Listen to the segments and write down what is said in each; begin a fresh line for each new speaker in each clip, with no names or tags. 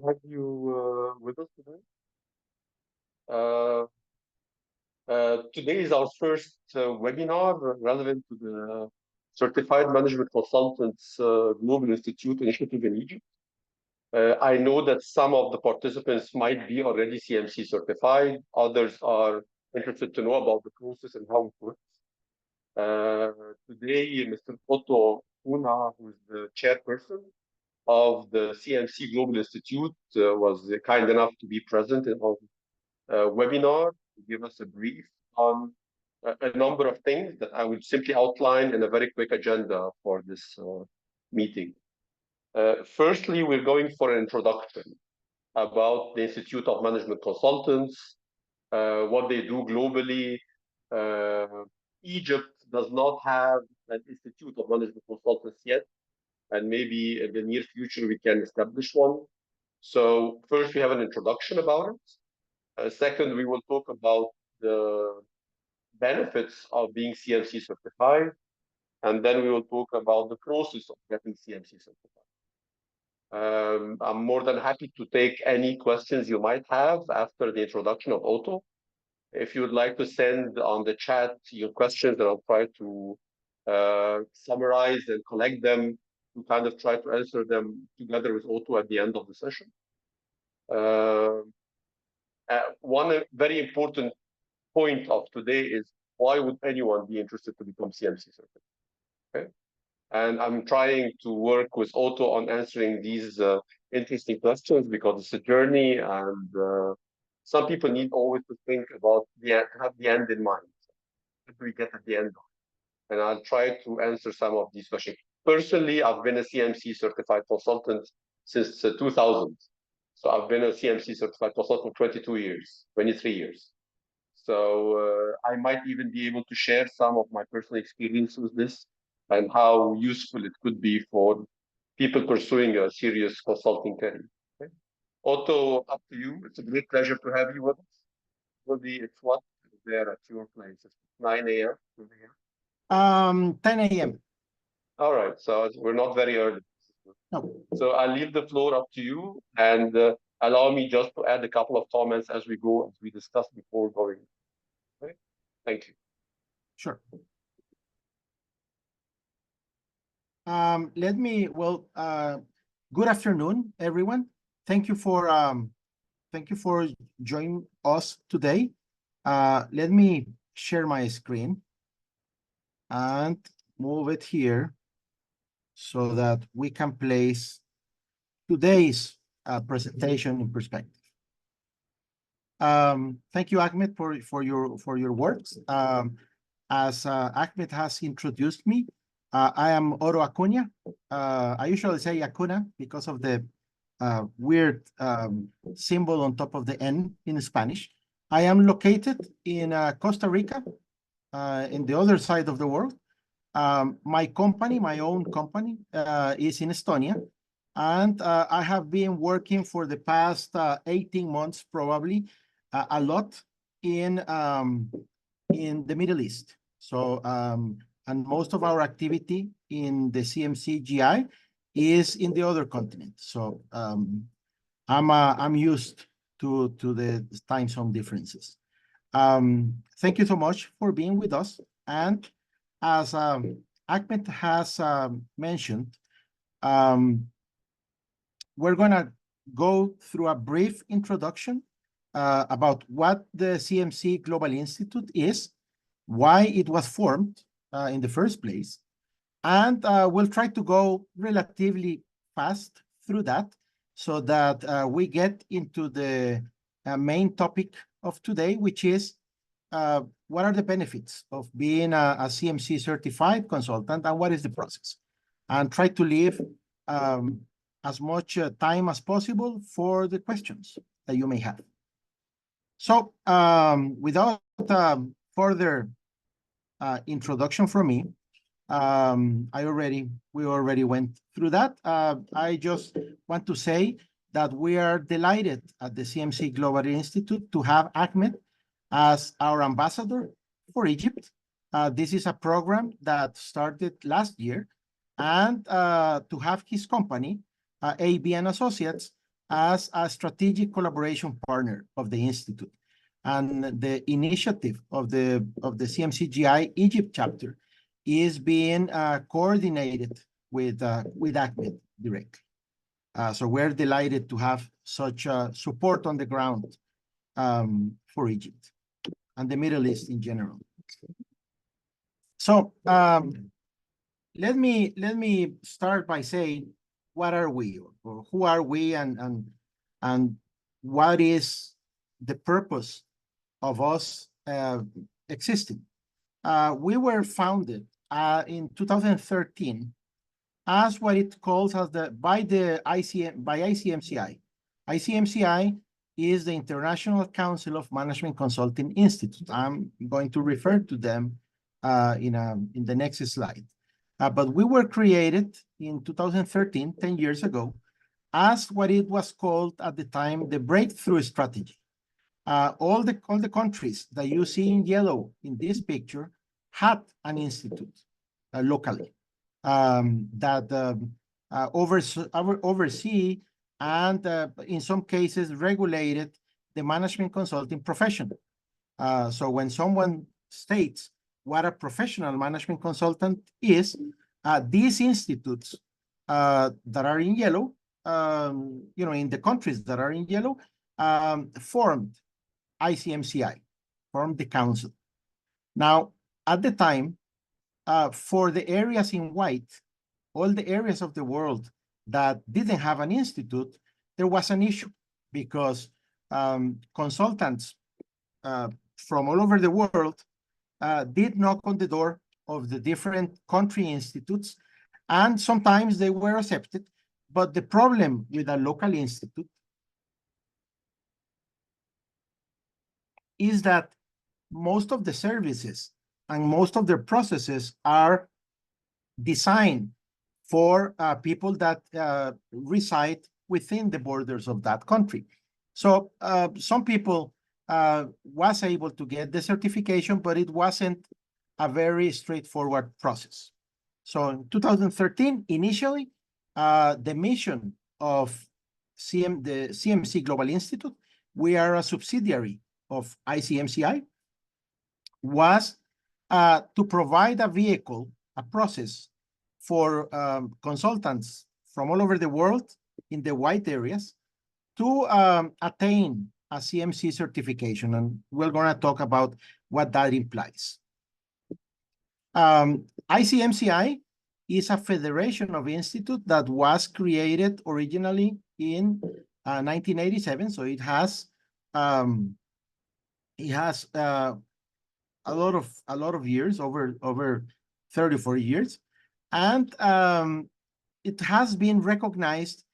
to have you with us today. Uh, Today is our first webinar relevant to the Certified Management Consultants Global Institute initiative in Egypt. I know that some of the participants might be already CMC certified. Others are interested to know about the process and how it works. Today, Mr. Otto Una, who is the chairperson of the CMC Global Institute, was kind enough to be present in our webinar to give us a brief on a number of things that I would simply outline in a very quick agenda for this meeting. Firstly, we're going for an introduction about the Institute of Management Consultants, what they do globally. Egypt does not have an Institute of Management Consultants yet, and maybe in the near future we can establish one. So first we have an introduction about it. Second, we will talk about the benefits of being CMC certified, and then we will talk about the process of getting CMC certified. I'm more than happy to take any questions you might have after the introduction of Otto. If you would like to send on the chat your questions, then I'll try to summarize and collect them to kind of try to answer them together with Otto at the end of the session. One very important point of today is why would anyone be interested to become CMC certified? Okay, and I'm trying to work with Otto on answering these interesting questions because it's a journey, and some people need always to think about have the end in mind. What do we get at the end of? And I'll try to answer some of these questions. Personally, I've been a CMC certified consultant since 2000. So I've been a CMC certified consultant for 22 years, 23 years. So I might even be able to share some of my personal experience with this and how useful it could be for people pursuing a serious consulting career. Okay. Otto, up to you. It's a great pleasure to have you with us. It's what there at your place? It's 9 a.m.
10 a.m.
All right, so we're not very early.
No.
So I'll leave the floor up to you, and allow me just to add a couple of comments as we go, as we discussed before going. Okay, thank you.
Sure. Good afternoon, everyone. Thank you for joining us today. Let me share my screen and move it here so that we can place today's presentation in perspective. Thank you, Ahmed, for your words. As Ahmed has introduced me, I am Oro Acuña. I usually say Acuna because of the weird symbol on top of the N in Spanish. I am located in Costa Rica, in the other side of the world. My own company, is in Estonia, and I have been working for the past 18 months, probably, a lot in the Middle East. So, and most of our activity in the CMC-GI is in the other continent. So, I'm used to the time zone differences. Thank you so much for being with us. And as Ahmed has mentioned, we're going to go through a brief introduction about what the CMC Global Institute is, why it was formed in the first place, and we'll try to go relatively fast through that so that we get into the main topic of today, which is what are the benefits of being a CMC certified consultant and what is the process, and try to leave as much time as possible for the questions that you may have. So without further introduction from me, we already went through that. I just want to say that we are delighted at the CMC Global Institute to have Ahmed as our ambassador for Egypt. This is a program that started last year, and to have his company, AB and Associates, as a strategic collaboration partner of the Institute. And the initiative of the CMC-GI Egypt chapter is being coordinated with ACMED directly. So we're delighted to have such support on the ground for Egypt and the Middle East in general. So let me start by saying, what are we, or who are we, and what is the purpose of us existing? We were founded in 2013 as what it calls as by ICMCI. ICMCI is the International Council of Management Consulting Institute. I'm going to refer to them in the next slide. But we were created in 2013, 10 years ago, as what it was called at the time the breakthrough strategy. All the countries that you see in yellow in this picture had an institute locally that oversee and in some cases regulated the management consulting profession. So when someone states what a professional management consultant is, these institutes that are in yellow, in the countries that are in yellow, formed ICMCI, formed the council. Now, at the time, for the areas in white, all the areas of the world that didn't have an institute, there was an issue because consultants from all over the world did knock on the door of the different country institutes, and sometimes they were accepted. But the problem with a local institute is that most of the services and most of their processes are designed for people that reside within the borders of that country. So some people was able to get the certification, but it wasn't a very straightforward process. So in 2013, initially, the mission of the CMC-Global Institute, we are a subsidiary of ICMCI, was to provide a vehicle, a process for consultants from all over the world in the white areas to attain a CMC certification. And we're going to talk about what that implies. ICMCI is a federation of institutes that was created originally in 1987. So it has a lot of years, over 34 years, and it has been recognized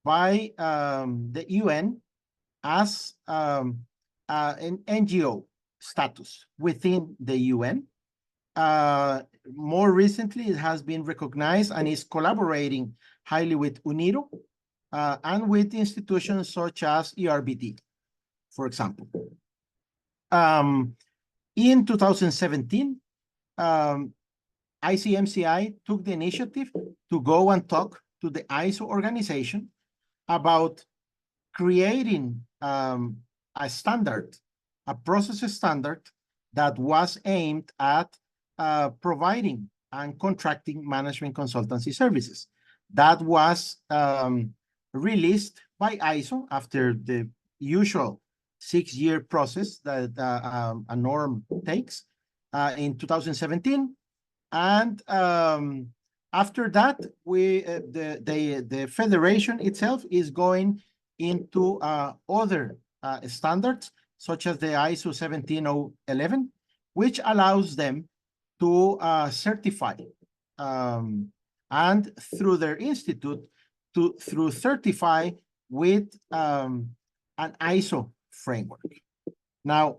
by the UN as an NGO status within the UN. More recently, it has been recognized and is collaborating highly with UNIDO and with institutions such as ERBD, for example. In 2017, ICMCI took the initiative to go and talk to the ISO organization about creating a standard, a process standard that was aimed at providing and contracting management consultancy services. That was released by ISO after the usual 6-year process that a norm takes in 2017. And after that, the federation itself is going into other standards, such as the ISO 17011, which allows them to certify and through their institute to certify with an ISO framework. Now,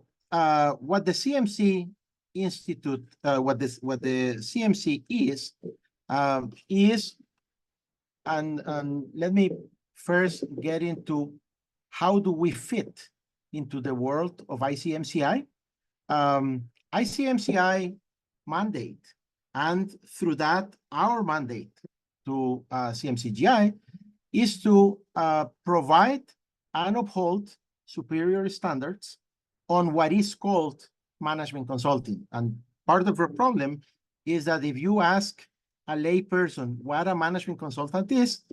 what the CMC Institute, what the CMC is, and let me first get into how do we fit into the world of ICMCI. ICMCI mandate, and through that, our mandate to CMC-GI is to provide and uphold superior standards on what is called management consulting. And part of the problem is that if you ask a lay person what a management consultant is,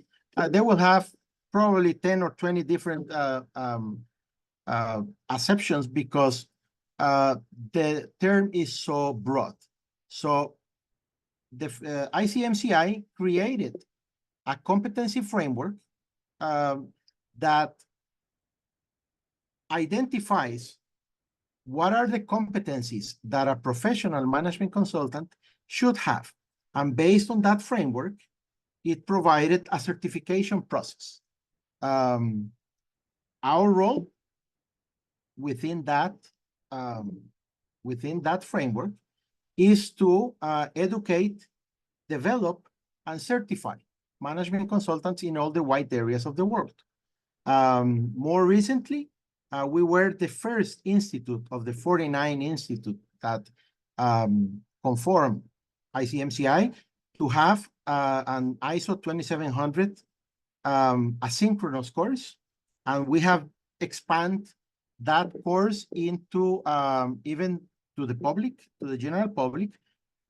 they will have probably 10 or 20 different acceptions because the term is so broad. So the ICMCI created a competency framework that identifies what are the competencies that a professional management consultant should have. And based on that framework, it provided a certification process. Our role within that framework is to educate, develop, and certify management consultants in all the wide areas of the world. More recently, we were the first institute of the 49 institutes that conform ICMCI to have an ISO 2700 asynchronous course, and we have expanded that course into even to the public, to the general public,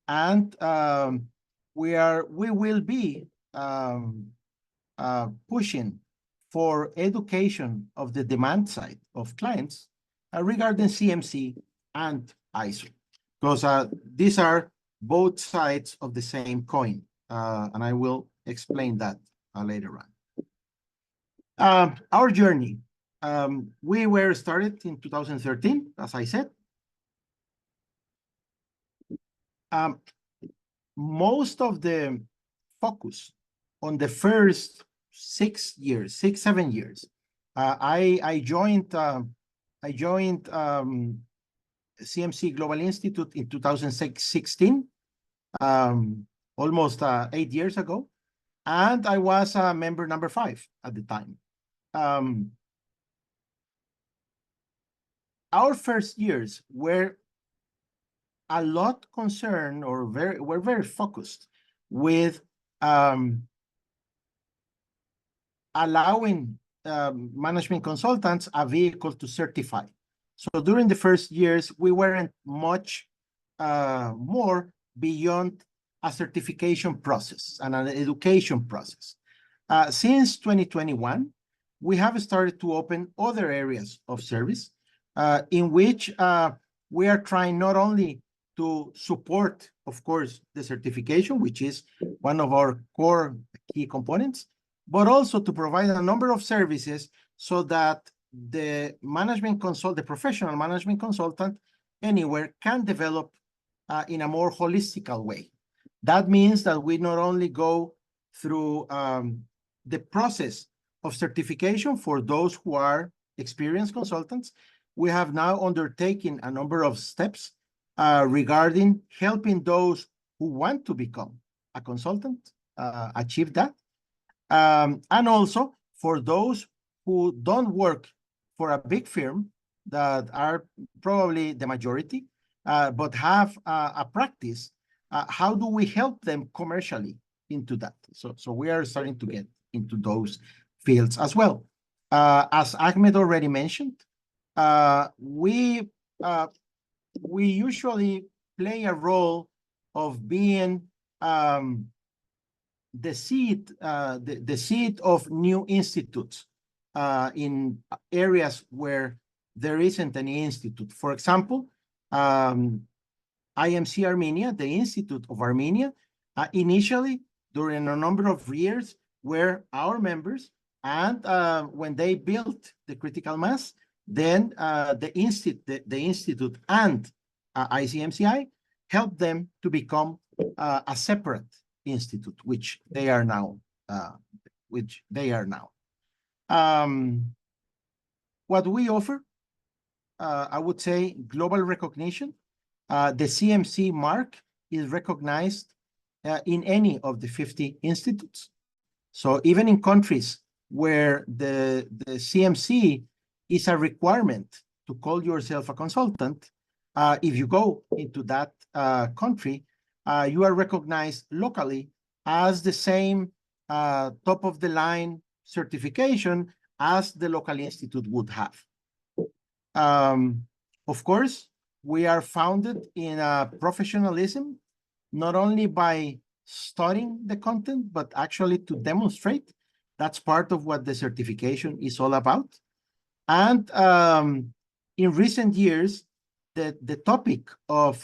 and we will be pushing for education of the demand side of clients regarding CMC and ISO, because these are both sides of the same coin, and I will explain that later on. Our journey, we were started in 2013, as I said. Most of the focus on the first 7 years. I joined CMC Global Institute in 2016, almost 8 years ago, and I was member number 5 at the time. Our first years were a lot concerned, or were very focused with allowing management consultants a vehicle to certify. So during the first years, we weren't much more beyond a certification process and an education process. Since 2021, we have started to open other areas of service in which we are trying not only to support, of course, the certification, which is one of our core key components, but also to provide a number of services so that the professional management consultant anywhere can develop in a more holistic way. That means that we not only go through the process of certification for those who are experienced consultants. We have now undertaken a number of steps regarding helping those who want to become a consultant achieve that. And also for those who don't work for a big firm, that are probably the majority, but have a practice, how do we help them commercially into that? So we are starting to get into those fields as well. As Ahmed already mentioned, we usually play a role of being the seed of new institutes in areas where there isn't any institute. For example, IMC Armenia, the Institute of Armenia, initially during a number of years were our members, and when they built the critical mass, then the institute and ICMCI helped them to become a separate institute, which they are now. What we offer, I would say, global recognition. The CMC mark is recognized in any of the 50 institutes. So even in countries where the CMC is a requirement to call yourself a consultant, if you go into that country, you are recognized locally as the same top-of-the-line certification as the local institute would have. Of course, we are founded in professionalism, not only by studying the content, but actually to demonstrate. That's part of what the certification is all about. And in recent years, the topic of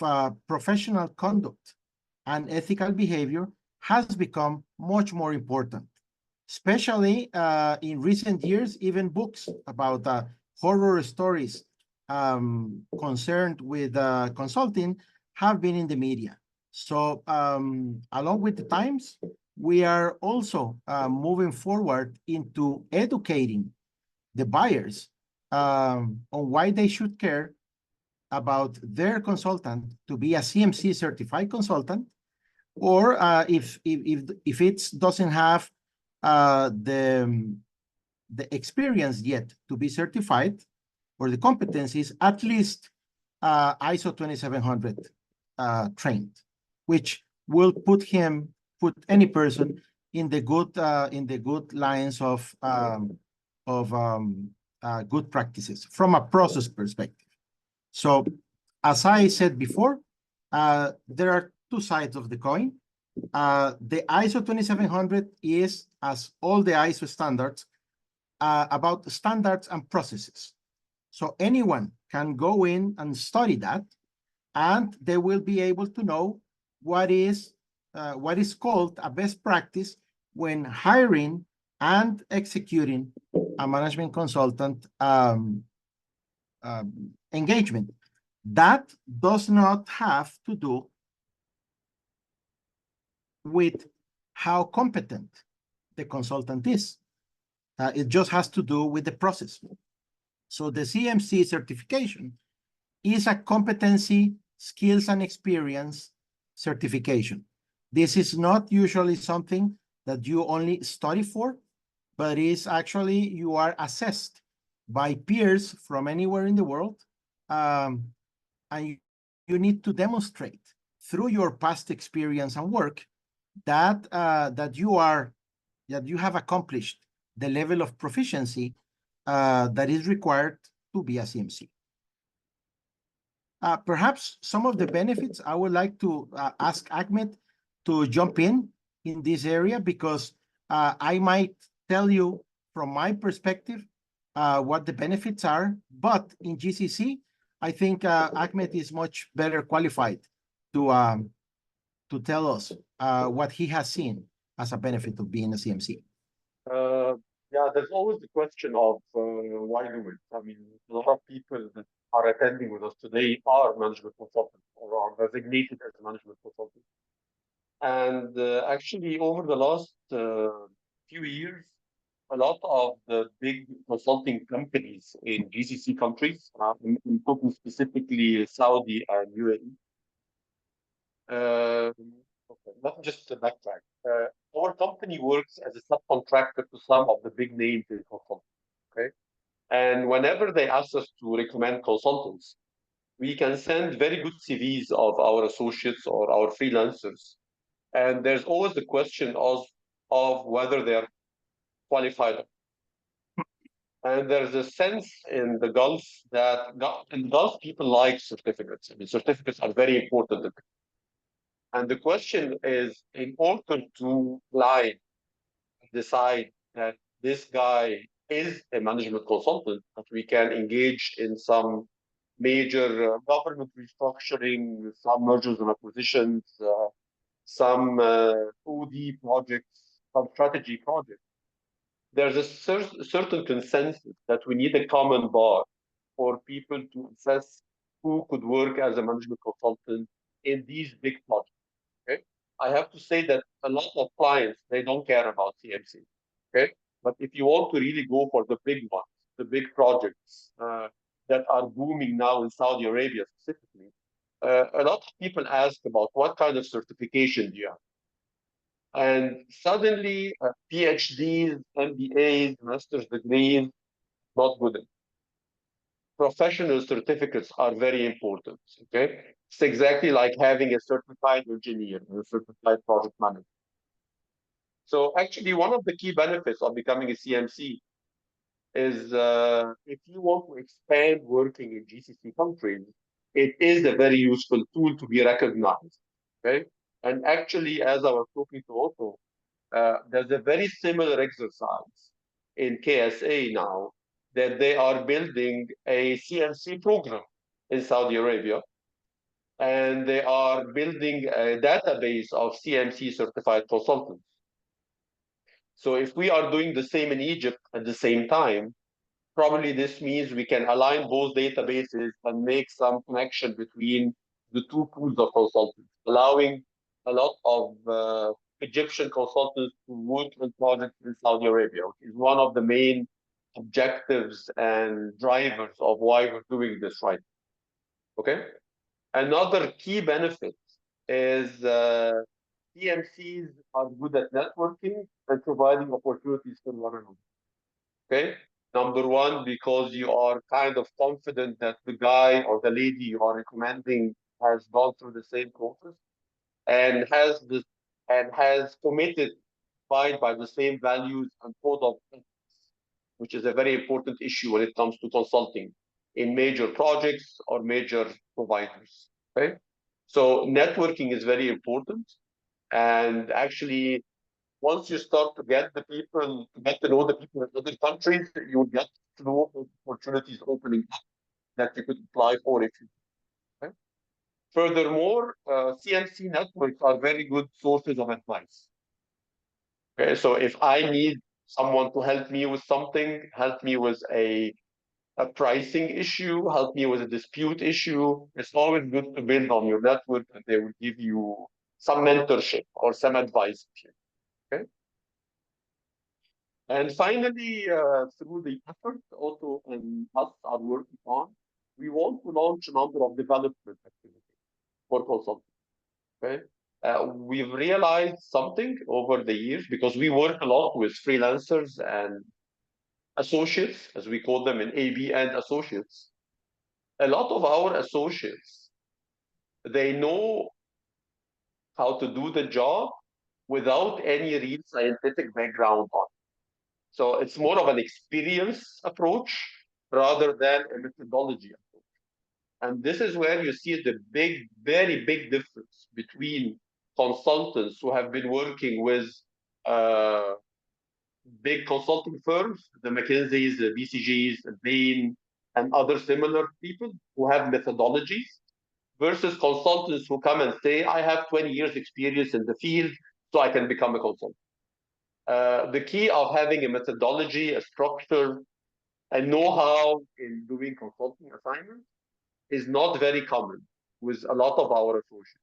professional conduct and ethical behavior has become much more important, especially in recent years. Even books about horror stories concerned with consulting have been in the media. So along with the times, we are also moving forward into educating the buyers on why they should care about their consultant to be a CMC certified consultant, or if it doesn't have the experience yet to be certified, or the competencies, at least ISO 2700 trained, which will put any person in the good lines of good practices from a process perspective. So, as I said before, there are two sides of the coin. The ISO 2700 is, as all the ISO standards, about standards and processes. So anyone can go in and study that, and they will be able to know what is called a best practice when hiring and executing a management consultant engagement. That does not have to do with how competent the consultant is. It just has to do with the process. So the CMC certification is a competency, skills, and experience certification. This is not usually something that you only study for, but is actually you are assessed by peers from anywhere in the world, and you need to demonstrate through your past experience and work that you have accomplished the level of proficiency that is required to be a CMC. Perhaps some of the benefits, I would like to ask Ahmed to jump in this area, because I might tell you from my perspective what the benefits are, but in GCC, I think Ahmed is much better qualified to tell us what he has seen as a benefit of being a CMC.
Yeah, there's always the question of why do it? I mean, a lot of people that are attending with us today are management consultants or are designated as management consultants. And actually, over the last few years, a lot of the big consulting companies in GCC countries, I'm talking specifically Saudi and UAE. Okay, let me just backtrack. Our company works as a subcontractor to some of the big names in consulting. Okay, and whenever they ask us to recommend consultants, we can send very good CVs of our associates or our freelancers, and there's always the question of whether they are qualified. And there's a sense in the Gulf that in Gulf people like certificates. I mean, certificates are very important. And the question is, in order to decide that this guy is a management consultant, that we can engage in some major government restructuring, some mergers and acquisitions, some OD projects, some strategy projects. There's a certain consensus that we need a common bar for people to assess who could work as a management consultant in these big projects. Okay, I have to say that a lot of clients, they don't care about CMC. Okay, but if you want to really go for the big ones, the big projects that are booming now in Saudi Arabia specifically, a lot of people ask about what kind of certification do you have, and suddenly PhDs, MBAs, master's degrees, not good enough. Professional certificates are very important. Okay, it's exactly like having a certified engineer or a certified project manager. So actually, one of the key benefits of becoming a CMC is if you want to expand working in GCC countries, it is a very useful tool to be recognized. Okay, and actually, as I was talking to Otto, there's a very similar exercise in KSA now that they are building a CMC program in Saudi Arabia, and they are building a database of CMC certified consultants. So if we are doing the same in Egypt at the same time, probably this means we can align both databases and make some connection between the two pools of consultants, allowing a lot of Egyptian consultants to work on projects in Saudi Arabia, which is one of the main objectives and drivers of why we're doing this right. Okay. Another key benefit is PMCs are good at networking and providing opportunities for one another. Okay. Number one, because you are kind of confident that the guy or the lady you are recommending has gone through the same process and has committed by the same values and code of ethics, which is a very important issue when it comes to consulting in major projects or major providers. Okay. So networking is very important. And actually, once you start to get the people, to get to know the people in other countries, you will get to know opportunities opening up that you could apply for if you. Okay? Furthermore, CMC networks are very good sources of advice. Okay, so if I need someone to help me with something, help me with a pricing issue, help me with a dispute issue, it's always good to build on your network and they will give you some mentorship or some advice. Okay. And finally, through the effort Otto and us are working on, we want to launch a number of development activities for consulting. Okay. We've realized something over the years because we work a lot with freelancers and associates, as we call them in AB and associates. A lot of our associates, they know how to do the job without any real scientific background on. So it's more of an experience approach rather than a methodology approach. And this is where you see the big, very big difference between consultants who have been working with uh, big consulting firms, the McKinseys, the BCGs, the Bain, and other similar people who have methodologies, versus consultants who come and say, I have 20 years experience in the field, so I can become a consultant. The key of having a methodology, a structure, and know-how in doing consulting assignments is not very common with a lot of our associates.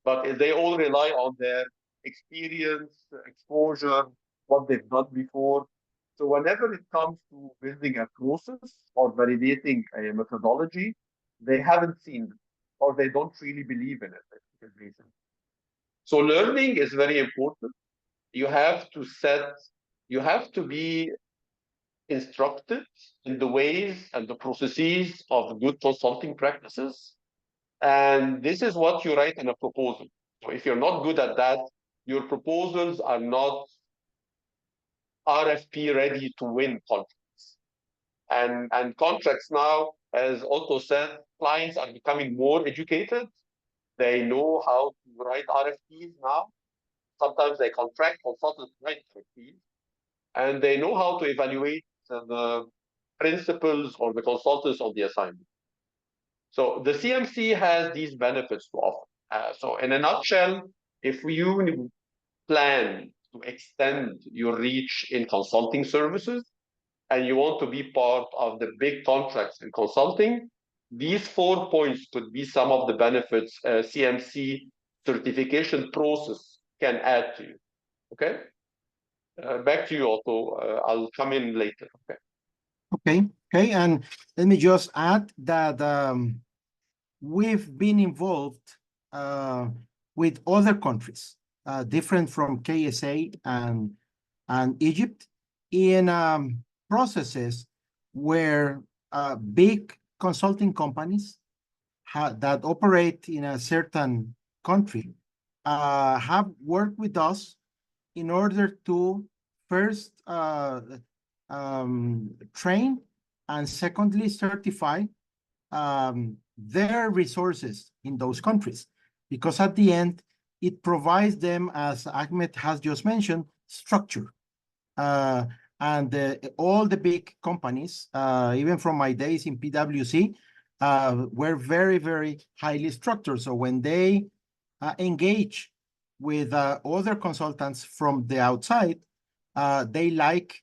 But they all rely on their experience, exposure, what they've done before. So whenever it comes to building a process or validating a methodology, they haven't seen it or they don't really believe in it. So learning is very important. You have to be instructed in the ways and the processes of good consulting practices. And this is what you write in a proposal. So if you're not good at that, your proposals are not RFP ready to win contracts. And contracts now, as Otto said, clients are becoming more educated. They know how to write RFPs now. Sometimes they contract consultants to write RFPs, and they know how to evaluate the principals or the consultants on the assignment. So the CMC has these benefits to offer. So in a nutshell, if you plan to extend your reach in consulting services and you want to be part of the big contracts in consulting, these 4 points could be some of the benefits CMC certification process can add to you. Okay? Back to you, Otto. I'll come in later. Okay.
Okay, and let me just add that we've been involved with other countries, different from KSA and Egypt, in processes where big consulting companies that operate in a certain country have worked with us in order to first train and secondly certify their resources in those countries, because at the end it provides them, as Ahmed has just mentioned, structure. And all the big companies, even from my days in PwC, were very, very highly structured. So when they engage with other consultants from the outside, they like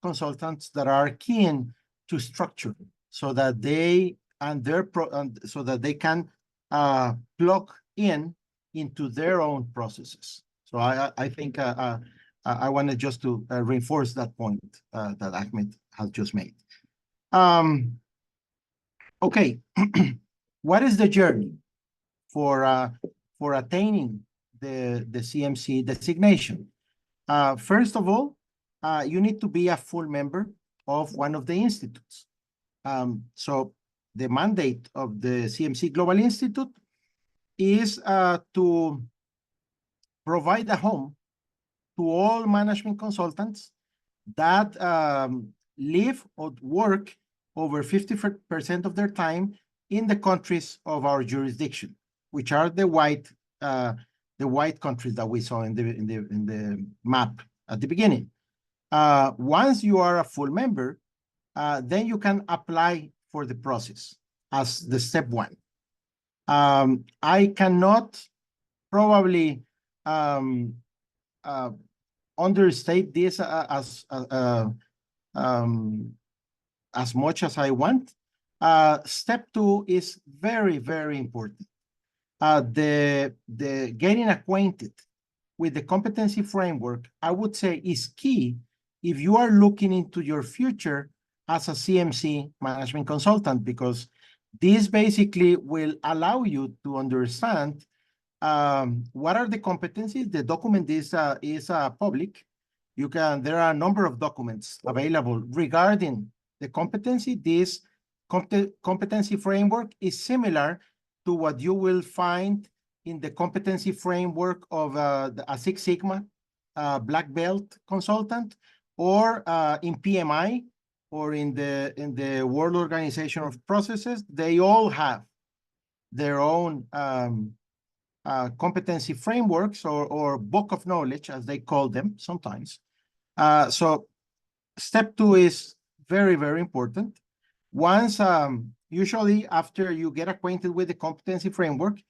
consultants that are keen to structure, so that they so that they can plug into their own processes. So I think I wanted just to reinforce that point that Ahmed has just made. Okay, what is the journey for attaining the CMC designation? First of all, you need to be a full member of one of the institutes. So the mandate of the CMC Global Institute is to provide a home to all management consultants that live or work over 50% of their time in the countries of our jurisdiction, which are the white countries that we saw in the map at the beginning. Once you are a full member, then you can apply for the process as the step one. I cannot probably understate this as much as I want. Step two is very, very important. The getting acquainted with the competency framework, I would say, is key if you are looking into your future as a CMC management consultant, because this basically will allow you to understand what are the competencies. The document is public. There are a number of documents available regarding the competency. This competency framework is similar to what you will find in the competency framework of a Six Sigma black belt consultant, or in PMI, or in the World Organization of Processes. They all have their own competency frameworks, or book of knowledge, as they call them sometimes. So step two is very, very important. Once, usually after you get acquainted with the competency framework,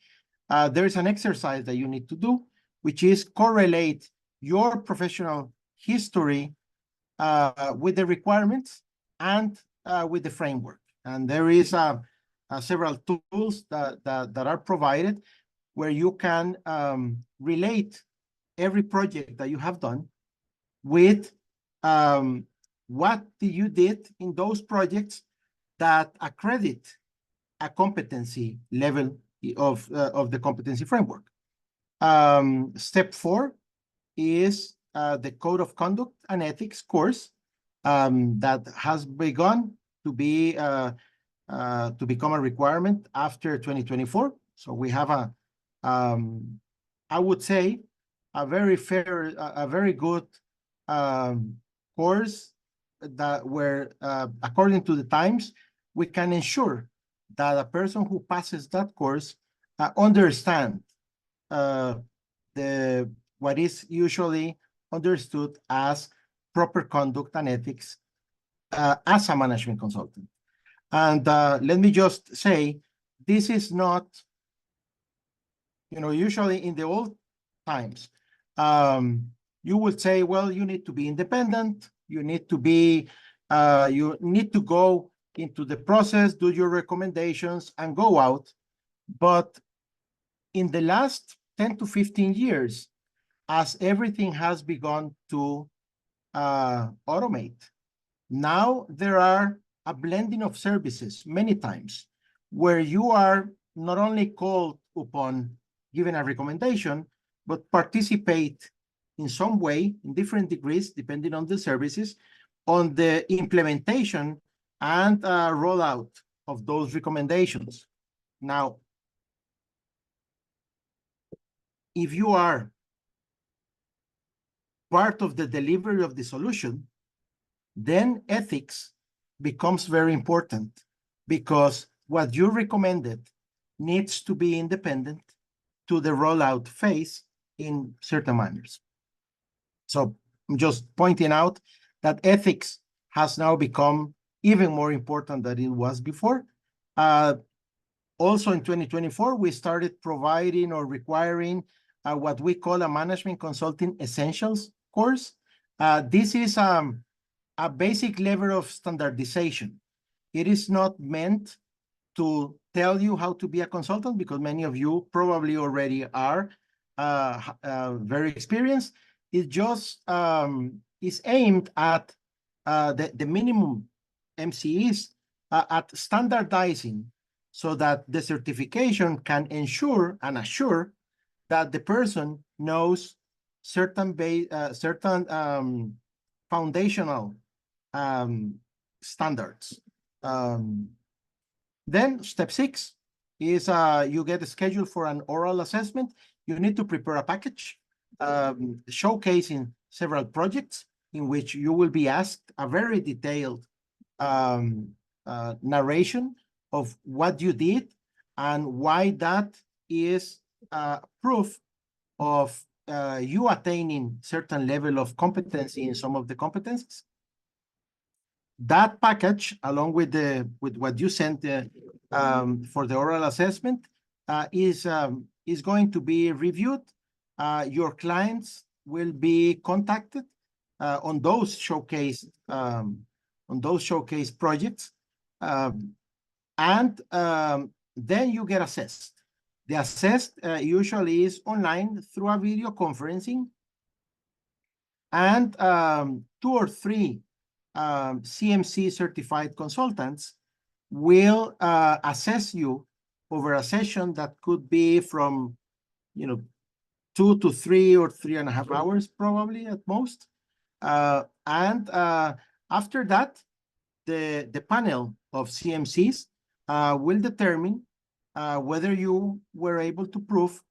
there is an exercise that you need to do, which is correlate your professional history with the requirements and with the framework. And there is several tools that are provided where you can relate every project that you have done with what you did in those projects that accredit a competency level of the competency framework. Step 4 is the Code of Conduct and Ethics course that has begun to be to become a requirement after 2024. So we have I would say, a very good course that where, according to the times, we can ensure that a person who passes that course understands what is usually understood as proper conduct and ethics as a management consultant. And let me just say, this is not, usually in the old times, you would say, well, you need to be independent, you need to go into the process, do your recommendations, and go out. But in the last 10 to 15 years, as everything has begun to automate, now there are a blending of services many times where you are not only called upon giving a recommendation, but participate in some way, in different degrees, depending on the services, on the implementation and rollout of those recommendations. Now, if you are part of the delivery of the solution, then ethics becomes very important, because what you recommended needs to be independent to the rollout phase in certain manners. So I'm just pointing out that ethics has now become even more important than it was before. Also in 2024, we started providing or requiring what we call a management consulting essentials course. This is a basic level of standardization. It is not meant to tell you how to be a consultant, because many of you probably already are very experienced. It just is aimed at the minimum MCEs at standardizing, so that the certification can ensure and assure that the person knows certain foundational standards. Then step 6 is you get scheduled for an oral assessment. You need to prepare a package showcasing several projects in which you will be asked a very detailed narration of what you did and why that is proof of you attaining certain level of competency in some of the competencies. That package, along with what you sent for the oral assessment, is going to be reviewed. Your clients will be contacted on those showcase projects, and then you get assessed. The assessed usually is online through a video conferencing, and 2 or 3 CMC certified consultants will assess you over a session that could be from 2 to 3 or 3.5 hours, probably at most. And after that, the panel of CMCs will determine whether you were able to prove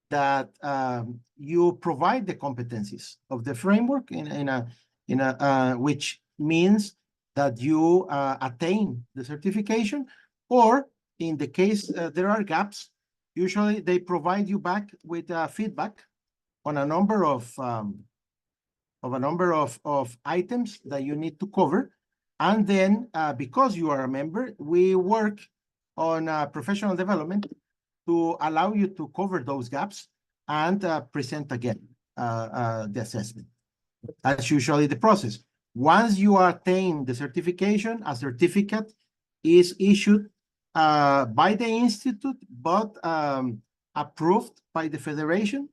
that you provide the competencies of the framework which means that you attain the certification, or in the case there are gaps, usually they provide you back with feedback on a number of items that you need to cover. And then because you are a member, we work on professional development to allow you to cover those gaps and present again the assessment. That's usually the process. Once you attain the certification, a certificate is issued by the institute, but approved by the federation.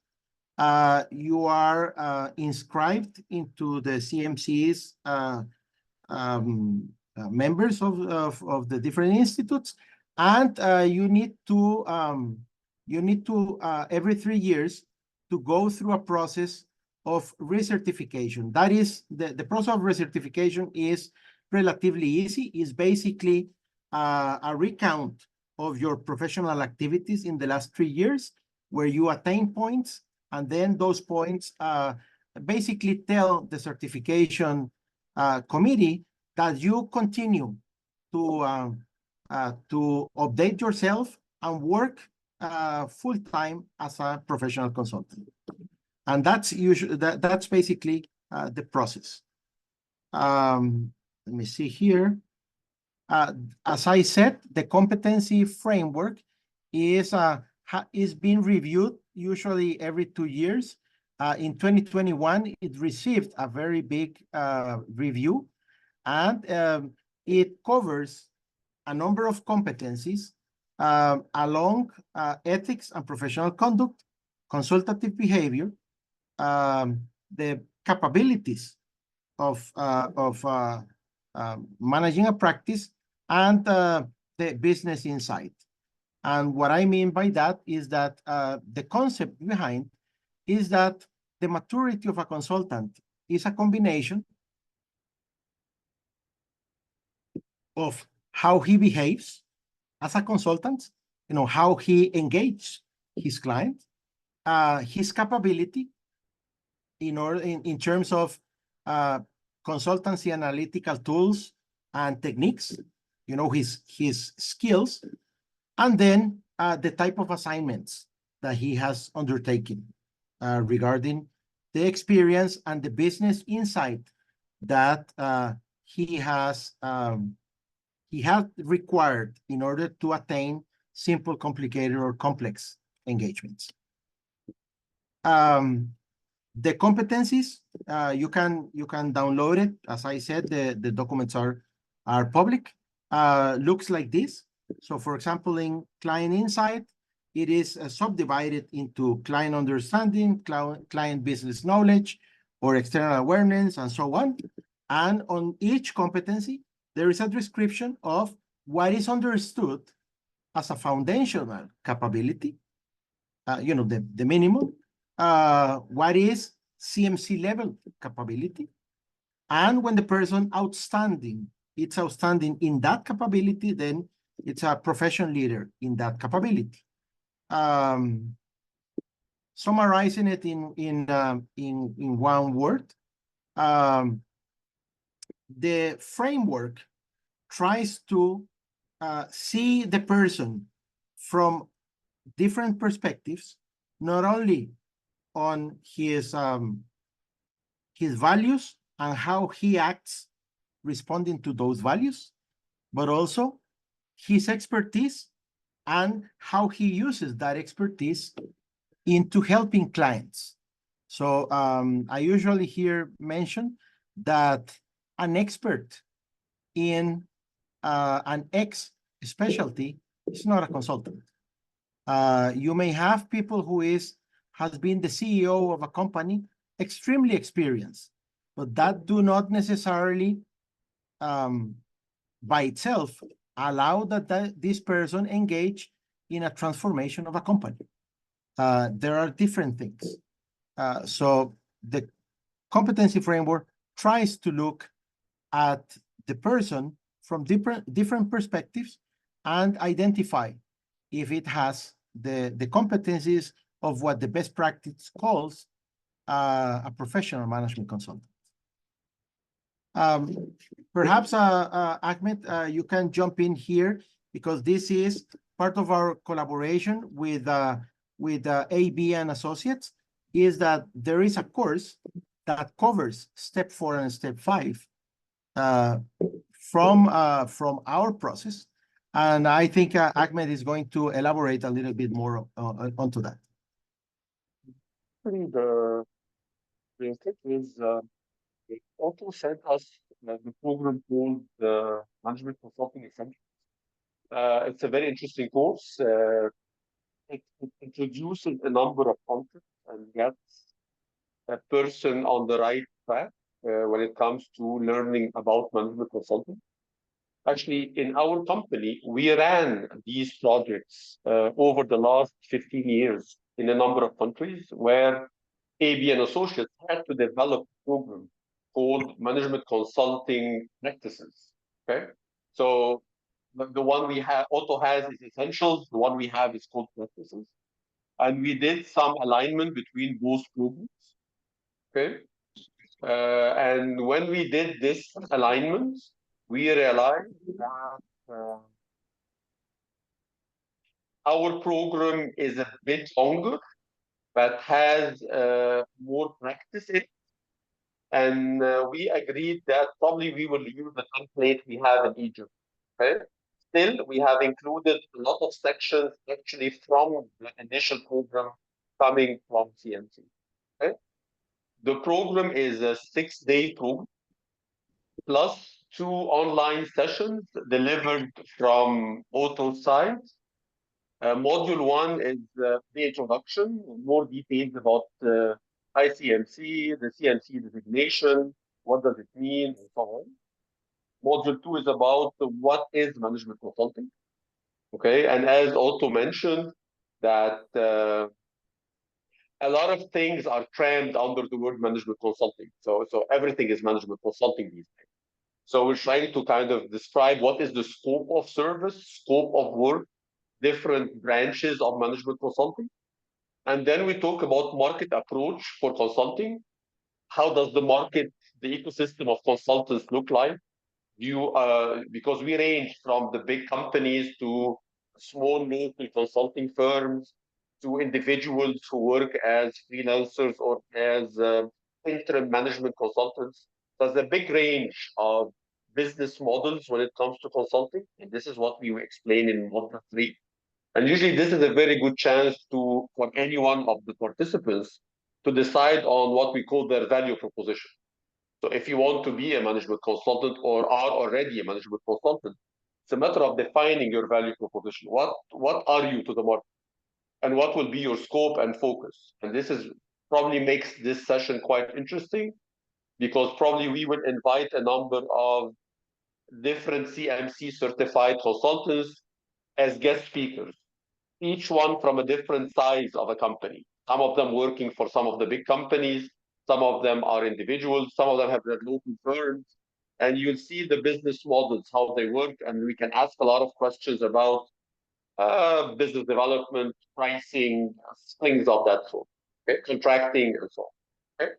You are inscribed into the CMC's members of the different institutes, and you need to every 3 years to go through a process of recertification. That is, the process of recertification is relatively easy. It's basically a recount of your professional activities in the last 3 years, where you attain points, and then those points basically tell the certification committee that you continue to update yourself and work full-time as a professional consultant. And that's usually that's basically the process. Let me see here. As I said, the competency framework is being reviewed usually every 2 years. In 2021, it received a very big review, and it covers a number of competencies along ethics and professional conduct, consultative behavior, the capabilities of managing a practice, and the business insight. And what I mean by that is that the concept behind is that the maturity of a consultant is a combination of how he behaves as a consultant, how he engages his client, his capability, in terms of consultancy analytical tools and techniques, his skills, and then the type of assignments that he has undertaken regarding the experience and the business insight that he has required in order to attain simple, complicated, or complex engagements. The competencies, you can download it. As I said, the documents are public. Looks like this. So for example, in client insight, it is subdivided into client understanding, client business knowledge, or external awareness, and so on. And on each competency, there is a description of what is understood as a foundational capability, the minimum, what is CMC level capability, and when the person it's outstanding in that capability, then it's a professional leader in that capability. Summarizing it in one word, the framework tries to see the person from different perspectives, not only on his values and how he acts responding to those values, but also his expertise and how he uses that expertise into helping clients. So I usually hear mentioned that an expert in an X specialty is not a consultant. You may have people who has been the CEO of a company, extremely experienced, but that do not necessarily by itself allow that this person engage in a transformation of a company. There are different things. So the competency framework tries to look at the person from different perspectives and identify if it has the competencies of what the best practice calls a professional management consultant. Perhaps, Ahmed, you can jump in here, because this is part of our collaboration with AB and Associates, is that there is a course that covers step 4 and step 5 from our process. And I think Ahmed is going to elaborate a little bit more onto that.
The thing is, it also sent us the program called the Management Consulting Essentials. It's a very interesting course. It introduces a number of concepts and gets a person on the right track when it comes to learning about management consulting. Actually, in our company, we ran these projects over the last 15 years in a number of countries, where AB and Associates had to develop a program called Management Consulting Practices. Okay, so the one we have Otto has is Essentials. The one we have is called Practices, and we did some alignment between both programs. Okay, and when we did this alignment, we realized that our program is a bit longer, but has more practice in it. And we agreed that probably we will use the template we have in Egypt. Okay? Still, we have included a lot of sections actually from the initial program coming from CMC. Okay? The program is a 6-day program, plus 2 online sessions delivered from Otto's side. Module 1 is the introduction, more details about ICMC, the CMC designation, what does it mean, and so on. Module 2 is about what is management consulting. Okay, and as Otto mentioned, that a lot of things are crammed under the word management consulting. So everything is management consulting these days. So we're trying to kind of describe what is the scope of service, scope of work, different branches of management consulting. And then we talk about market approach for consulting, how does the market, the ecosystem of consultants look like? Because we range from the big companies to small local consulting firms to individuals who work as freelancers or as interim management consultants. There's a big range of business models when it comes to consulting, and this is what we explain in Module 3. And usually, this is a very good chance for any one of the participants to decide on what we call their value proposition. So if you want to be a management consultant or are already a management consultant, it's a matter of defining your value proposition. What are you to the market? And what will be your scope and focus? And this is probably makes this session quite interesting because probably we will invite a number of different CMC certified consultants as guest speakers, each one from a different size of a company. Some of them working for some of the big companies, some of them are individuals, some of them have their local firms, and you'll see the business models, how they work, and we can ask a lot of questions about business development, pricing, things of that sort, okay? Contracting, and so on. Okay?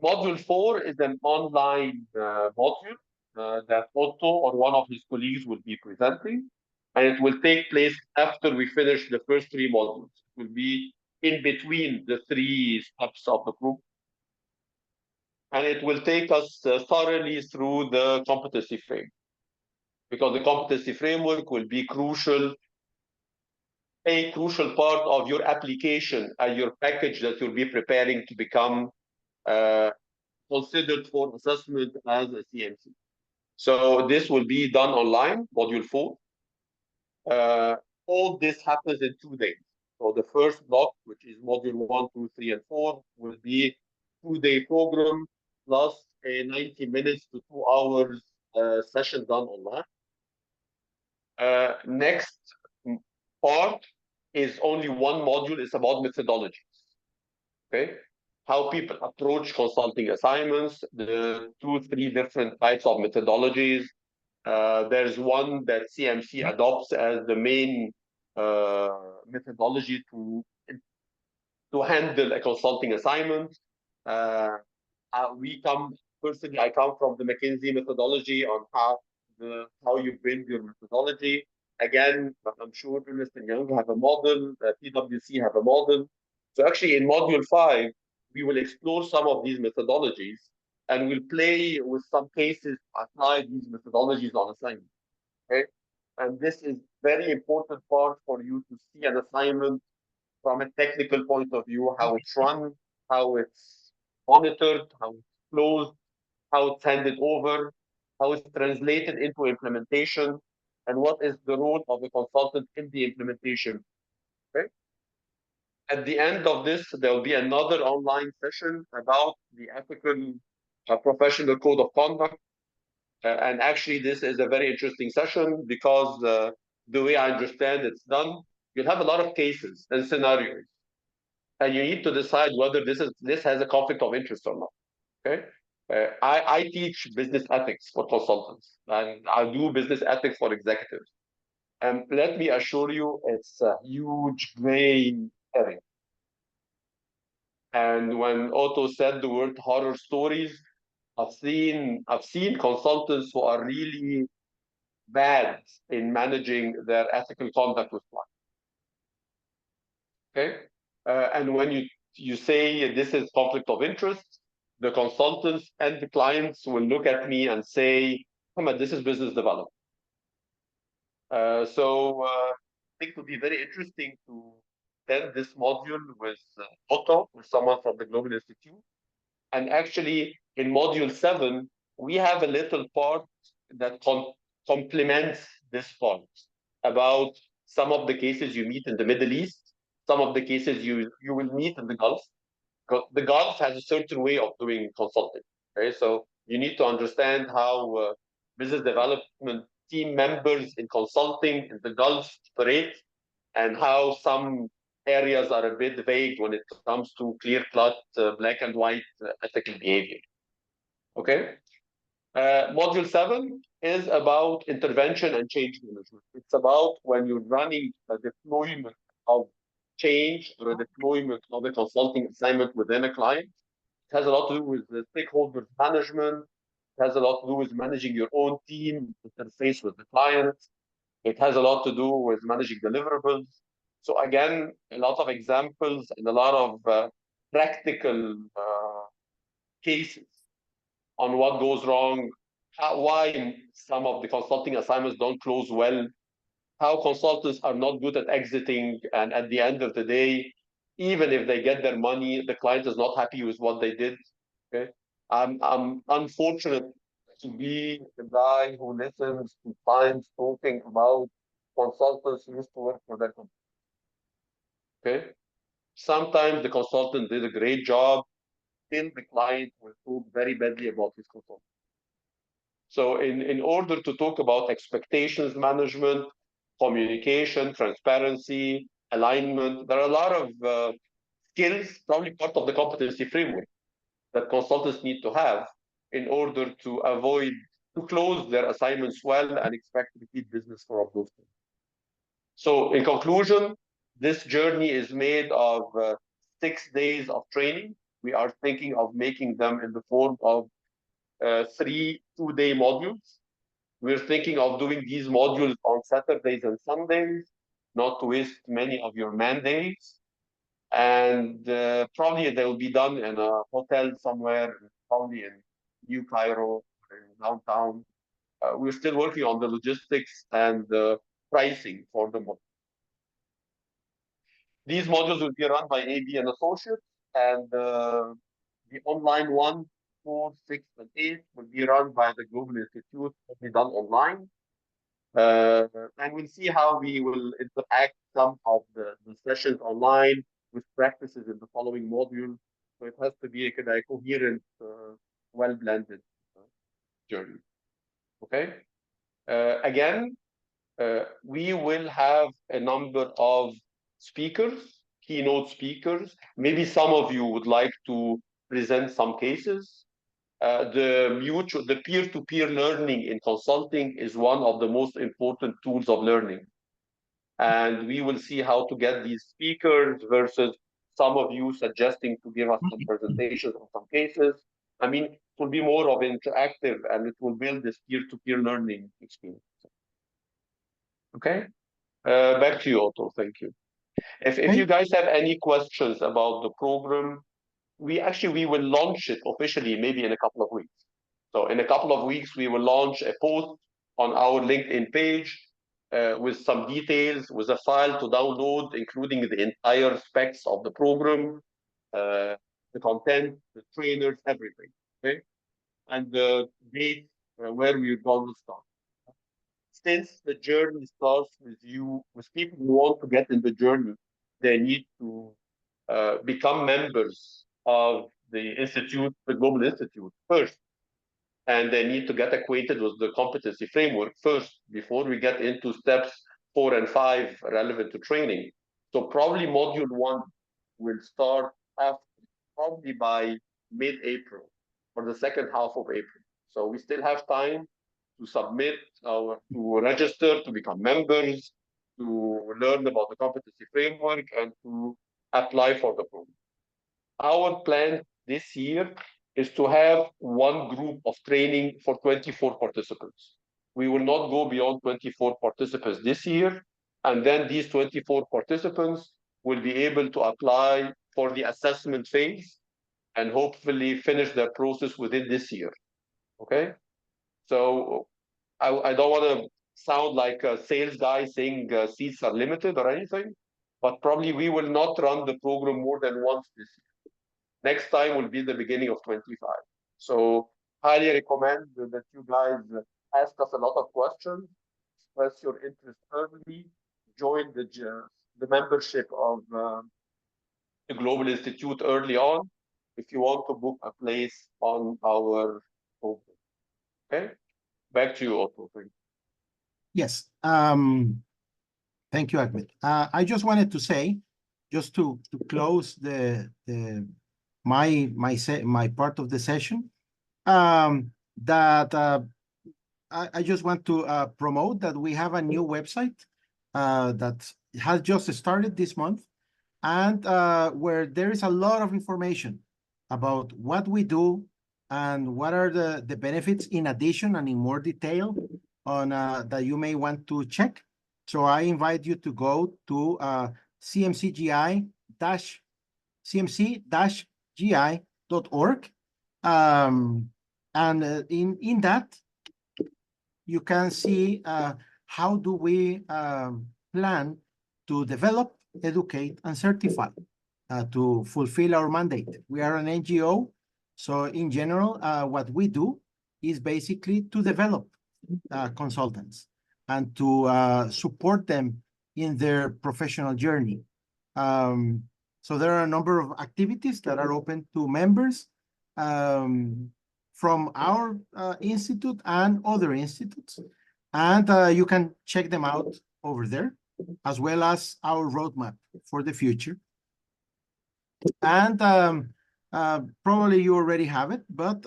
Module 4 is an online module that Otto or one of his colleagues will be presenting, and it will take place after we finish the first 3 modules. It will be in between the 3 steps of the group, and it will take us thoroughly through the competency frame, because the competency framework will be a crucial part of your application and your package that you'll be preparing to become considered for assessment as a CMC. So this will be done online, module 4. All this happens in 2 days. So the first block, which is module 1, 2, 3, and 4, will be 2-day program plus a 90 minutes to 2 hours session done online. Next part is only one module. It's about methodologies. Okay, how people approach consulting assignments, the 2-3 different types of methodologies. There's one that CMC adopts as the main methodology to handle a consulting assignment. Personally, I come from the McKinsey methodology on how you build your methodology. Again, I'm sure Ernst & Young have a model, PwC have a model. So actually in module 5, we will explore some of these methodologies and we'll play with some cases, apply these methodologies on assignment. Okay? And this is very important part for you to see an assignment from a technical point of view, how it's run, how it's monitored, how it's closed, how it's handed over, how it's translated into implementation, and what is the role of the consultant in the implementation. Okay. At the end of this, there will be another online session about the ethical professional code of conduct. And actually, this is a very interesting session because the way I understand it's done, you'll have a lot of cases and scenarios, and you need to decide whether this has a conflict of interest or not. Okay. I teach business ethics for consultants, and I do business ethics for executives. And let me assure you, it's a huge gray area. And when Otto said the word horror stories, I've seen consultants who are really bad in managing their ethical conduct with clients. Okay, and when you say this is conflict of interest, the consultants and the clients will look at me and say, "Come on, this is business development." So I think it would be very interesting to attend this module with Otto or someone from the Global Institute. And actually, in module 7, we have a little part that complements this part about some of the cases you meet in the Middle East, some of the cases you will meet in the Gulf. The Gulf has a certain way of doing consulting. Okay, so you need to understand how business development team members in consulting in the Gulf operate, and how some areas are a bit vague when it comes to clear-cut, black and white ethical behavior. Okay. Module 7 is about intervention and change management. It's about when you're running a deployment of change or a deployment of a consulting assignment within a client. It has a lot to do with the stakeholder management. It has a lot to do with managing your own team, interface with the client. It has a lot to do with managing deliverables. So again, a lot of examples and a lot of practical cases on what goes wrong, why some of the consulting assignments don't close well, how consultants are not good at exiting, and at the end of the day, even if they get their money, the client is not happy with what they did. Okay, I'm unfortunate to be the guy who listens to clients talking about consultants who used to work for their company. Okay, sometimes the consultant did a great job, still the client will talk very badly about his consultant. So in order to talk about expectations management, communication, transparency, alignment, there are a lot of skills, probably part of the competency framework that consultants need to have in order to close their assignments well and expect repeat business for those things. So in conclusion, this journey is made of 6 days of training. We are thinking of making them in the form of 3 two-day modules. We're thinking of doing these modules on Saturdays and Sundays, not to waste many of your man days. And probably they will be done in a hotel somewhere, probably in New Cairo, in downtown. We're still working on the logistics and the pricing for the module. These modules will be run by AB and Associates, and the online one, 4, 6, and 8 will be run by the Global Institute, will be done online. And we'll see how we will interact some of the sessions online with practices in the following module. So it has to be a kind of coherent, well-blended journey. Okay. Again, we will have a number of speakers, keynote speakers. Maybe some of you would like to present some cases. The peer-to-peer learning in consulting is one of the most important tools of learning. And we will see how to get these speakers versus some of you suggesting to give us some presentations on some cases. I mean, it will be more of interactive and it will build this peer-to-peer learning experience. Okay, back to you, Otto. Thank you. If you guys have any questions about the program, we will launch it officially maybe in a couple of weeks. So in a couple of weeks, we will launch a post on our LinkedIn page with some details, with a file to download, including the entire specs of the program, the content, the trainers, everything. Okay, and the date where we're going to start. Since the journey starts with you, with people who want to get in the journey, they need to become members of the institute, the Global Institute first. And they need to get acquainted with the competency framework first before we get into steps 4 and 5 relevant to training. So probably module 1 will start probably by mid-April or the second half of April. So we still have time to submit to register, to become members, to learn about the competency framework, and to apply for the program. Our plan this year is to have one group of training for 24 participants. We will not go beyond 24 participants this year, and then these 24 participants will be able to apply for the assessment phase and hopefully finish their process within this year. Okay? So I don't want to sound like a sales guy saying seats are limited or anything, but probably we will not run the program more than once this year. Next time will be the beginning of 25. So highly recommend that you guys ask us a lot of questions, express your interest early, join the membership of the Global Institute early on if you want to book a place on our program. Okay? Back to you, Otto. Thank you.
Yes. Thank you, Ahmed. I just wanted to say, just to close my part of the session, that I just want to promote that we have a new website that has just started this month, and where there is a lot of information about what we do and what are the benefits in addition and in more detail on that you may want to check. So I invite you to go to CMC-GI.org. And in that, you can see how do we plan to develop, educate, and certify to fulfill our mandate. We are an NGO, so in general, what we do is basically to develop consultants and to support them in their professional journey. So there are a number of activities that are open to members from our institute and other institutes, and you can check them out over there, as well as our roadmap for the future. And probably you already have it, but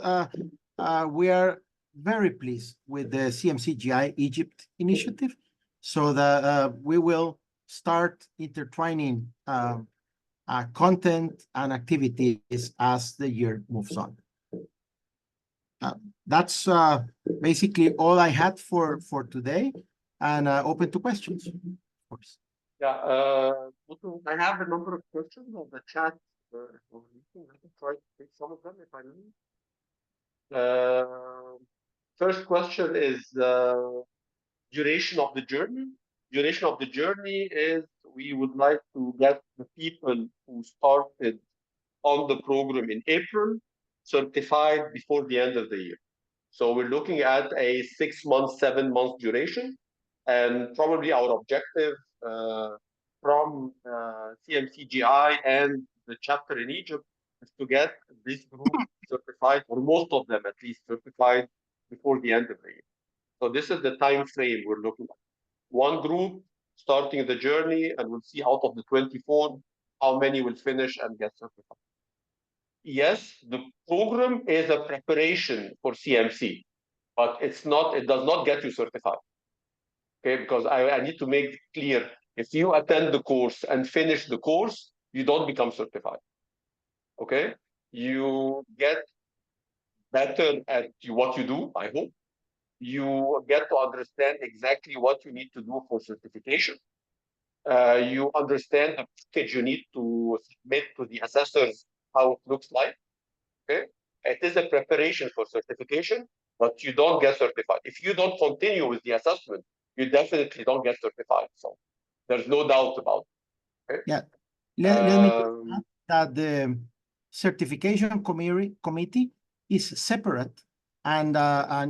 we are very pleased with the CMC-GI Egypt initiative, so that we will start intertwining content and activities as the year moves on. That's basically all I had for today, and open to questions, of course.
Yeah, I have a number of questions on the chat. I can try to take some of them if I need. First question is duration of the journey. Duration of the journey is we would like to get the people who started on the program in April certified before the end of the year. So we're looking at a 6 month, 7 month duration, and probably our objective from CMC-GI and the chapter in Egypt is to get this group certified, or most of them at least certified before the end of the year. So this is the time frame we're looking at. One group starting the journey, and we'll see out of the 24 how many will finish and get certified. Yes, the program is a preparation for CMC, but it's not, it does not get you certified. Okay, because I need to make clear, if you attend the course and finish the course, you don't become certified. Okay, you get better at what you do, I hope. You get to understand exactly what you need to do for certification. You understand the package you need to submit to the assessors, how it looks like. Okay, it is a preparation for certification, but you don't get certified. If you don't continue with the assessment, you definitely don't get certified. So there's no doubt about it. Okay?
Yeah, let me add that the certification committee is separate and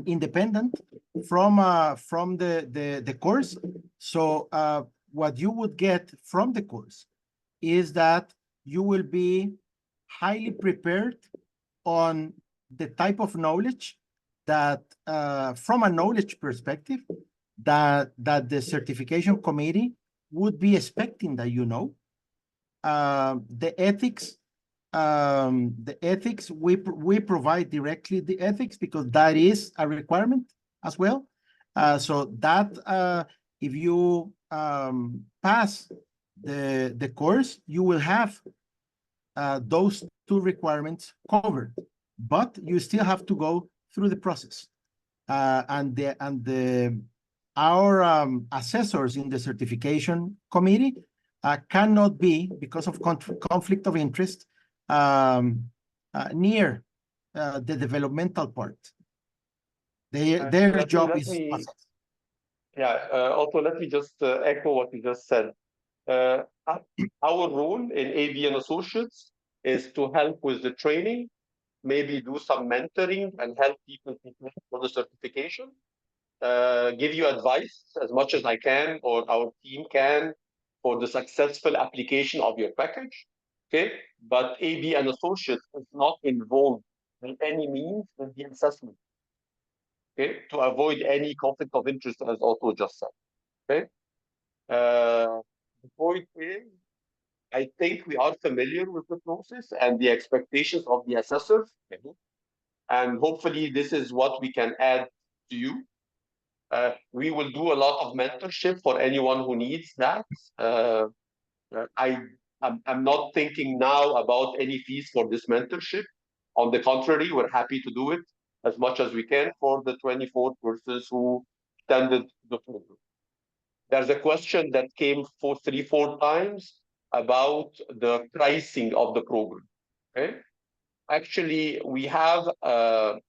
independent from the course. So what you would get from the course is that you will be highly prepared on the type of knowledge that, from a knowledge perspective, that the certification committee would be expecting that you know. The ethics, we provide directly the ethics because that is a requirement as well. So that if you pass the course, you will have those two requirements covered, but you still have to go through the process. Our assessors in the certification committee cannot be, because of conflict of interest, near the developmental part. Their job is process.
Yeah, also let me just echo what you just said. Our role in AB and Associates is to help with the training, maybe do some mentoring and help people prepare for the certification, give you advice as much as I can or our team can for the successful application of your package. Okay, but AB and Associates is not involved in any means in the assessment. Okay, to avoid any conflict of interest, as Otto just said. Okay, the point is, I think we are familiar with the process and the expectations of the assessors, and hopefully this is what we can add to you. We will do a lot of mentorship for anyone who needs that. I'm not thinking now about any fees for this mentorship. On the contrary, we're happy to do it as much as we can for the 24 persons who attended the program. There's a question that came for 3-4 times about the pricing of the program. Okay. Actually, we have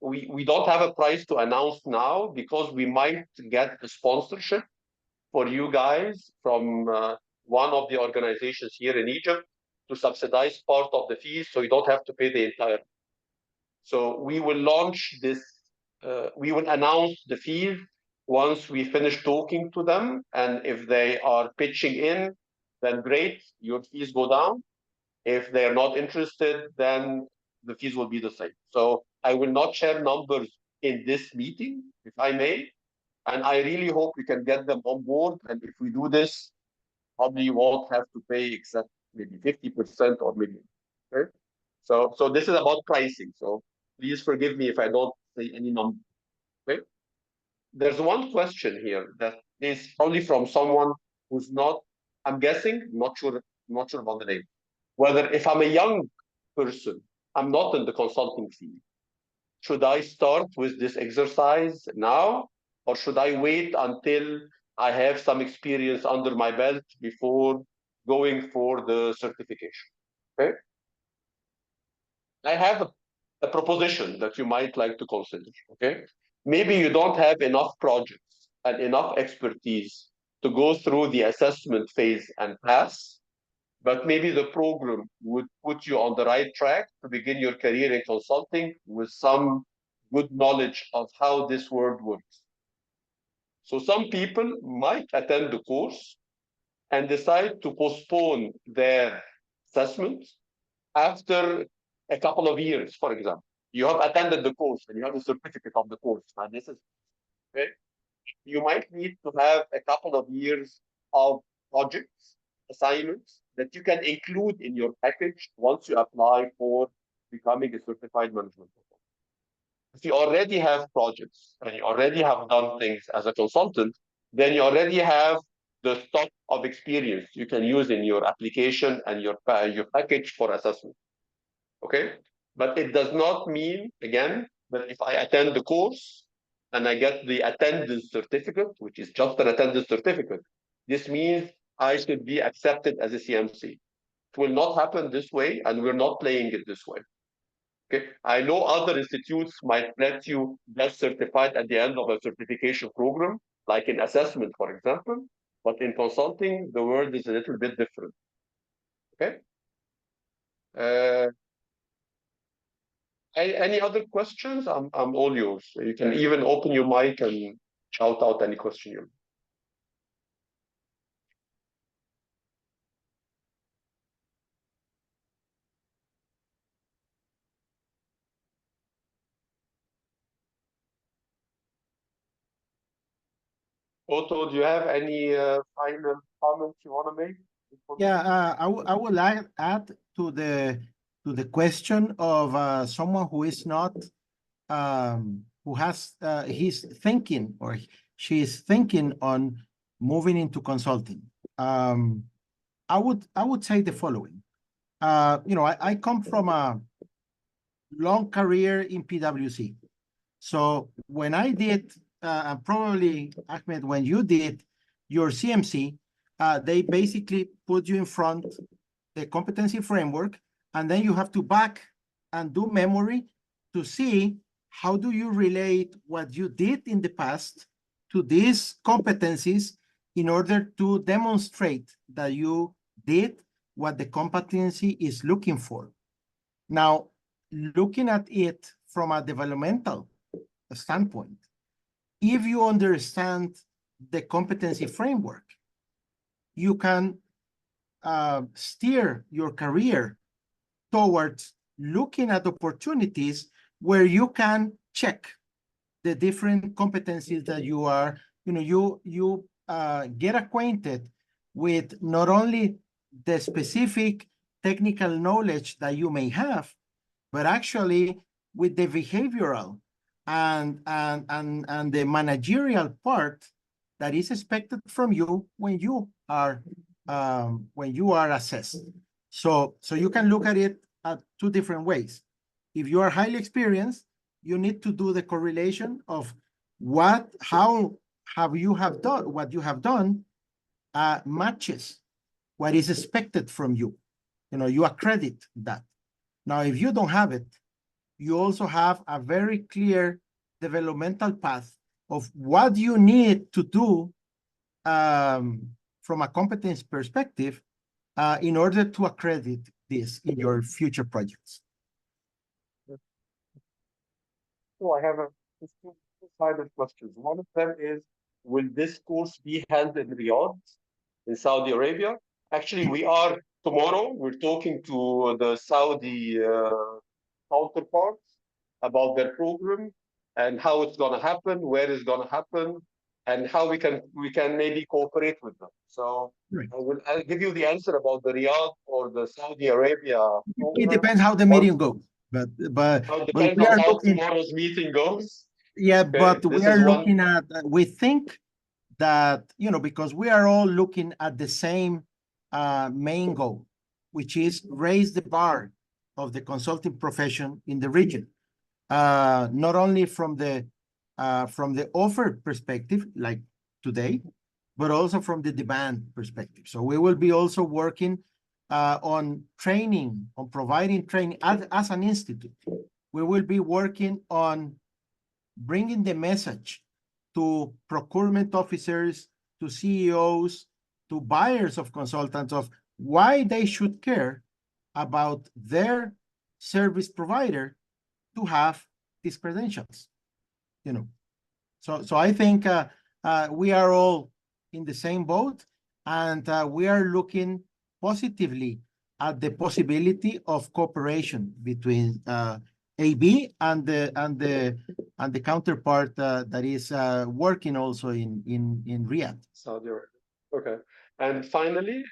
we don't have a price to announce now because we might get a sponsorship for you guys from one of the organizations here in Egypt to subsidize part of the fees, so you don't have to pay the entire. So we will launch this. We will announce the fees once we finish talking to them, and if they are pitching in, then great, your fees go down. If they are not interested, then the fees will be the same. So I will not share numbers in this meeting, if I may, and I really hope we can get them on board. And if we do this, probably you won't have to pay except maybe 50% or maybe. Okay? So this is about pricing. So please forgive me if I don't say any number. Okay? There's one question here that is probably from someone who's not, I'm guessing, not sure about the name. Whether if I'm a young person, I'm not in the consulting field, should I start with this exercise now, or should I wait until I have some experience under my belt before going for the certification? Okay. I have a proposition that you might like to consider. Okay. Maybe you don't have enough projects and enough expertise to go through the assessment phase and pass, but maybe the program would put you on the right track to begin your career in consulting with some good knowledge of how this world works. So some people might attend the course and decide to postpone their assessment after a couple of years, for example. You have attended the course and you have a certificate of the course. And this is okay. You might need to have a couple of years of projects, assignments that you can include in your package once you apply for becoming a certified management consultant. If you already have projects and you already have done things as a consultant, then you already have the stock of experience you can use in your application and your package for assessment. Okay? But it does not mean, again, that if I attend the course and I get the attendance certificate, which is just an attendance certificate, this means I should be accepted as a CMC. It will not happen this way, and we're not playing it this way. Okay, I know other institutes might let you get certified at the end of a certification program, like in assessment, for example, but in consulting, the world is a little bit different. Okay. Any other questions? I'm all yours. You can even open your mic and shout out any question you have. Otto, do you have any final comments you want to make?
Yeah, I would like add to the question of someone who is not who has he's thinking or she is thinking on moving into consulting. I would say the following. You know, I come from a long career in PwC. So when I did, and probably Ahmed, when you did your CMC, they basically put you in front the competency framework, and then you have to back and do memory to see how do you relate what you did in the past to these competencies in order to demonstrate that you did what the competency is looking for. Now, looking at it from a developmental standpoint, if you understand the competency framework, you can steer your career towards looking at opportunities where you can check the different competencies that you are, you get acquainted with not only the specific technical knowledge that you may have, but actually with the behavioral and the managerial part that is expected from you when you are assessed. So you can look at it at two different ways. if you are highly experienced, you need to do the correlation of how have you have done what you have done matches what is expected from you. You accredit that. Now, if you don't have it, you also have a very clear developmental path of what you need to do from a competence perspective in order to accredit this in your future projects.
So I have two-sided questions. One of them is, will this course be held in Riyadh, in Saudi Arabia? Actually, tomorrow, we're talking to the Saudi counterparts about their program and how it's going to happen, where it's going to happen, and how we can maybe cooperate with them. So
Right.
I'll give you the answer about the Riyadh or the Saudi Arabia program.
It depends how the meeting goes, but
It depends
we
on
are
how
looking.
tomorrow's meeting goes.
Yeah,
Okay,
but
this
we are
is one.
looking at. We think that because we are all looking at the same main goal, which is raise the bar of the consulting profession in the region, not only from the offer perspective, like today, but also from the demand perspective. So we will be also working on training, on providing training as an institute. We will be working on bringing the message to procurement officers, to CEOs, to buyers of consultants of why they should care about their service provider to have these credentials. So I think we are all in the same boat, and we are looking positively at the possibility of cooperation between AB and the counterpart that is working also in Riyadh.
Saudi Arabia. Okay. And finally,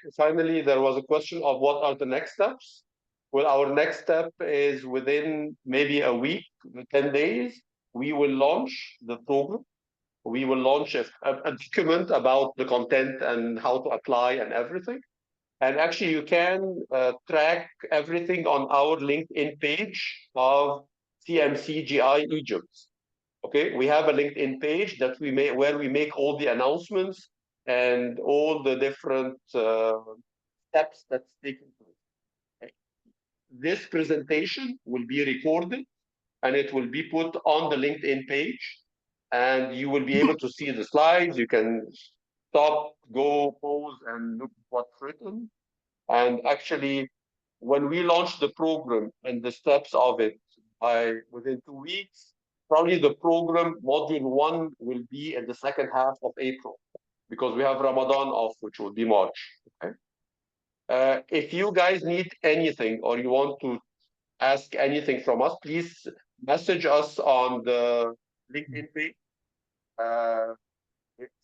there was a question of what are the next steps? Well, our next step is within maybe a week, 10 days, we will launch the program. We will launch a document about the content and how to apply and everything. And actually, you can track everything on our LinkedIn page of CMC-GI Egypt. Okay, we have a LinkedIn page that where we make all the announcements and all the different steps that's taking place. Okay. This presentation will be recorded and it will be put on the LinkedIn page, and you will be able to see the slides. You can stop, go, pause, and look at what's written. And actually, when we launch the program and the steps of it within 2 weeks, probably the program module 1 will be in the second half of April, because we have Ramadan off, which will be March. Okay. If you guys need anything or you want to ask anything from us, please message us on the LinkedIn page.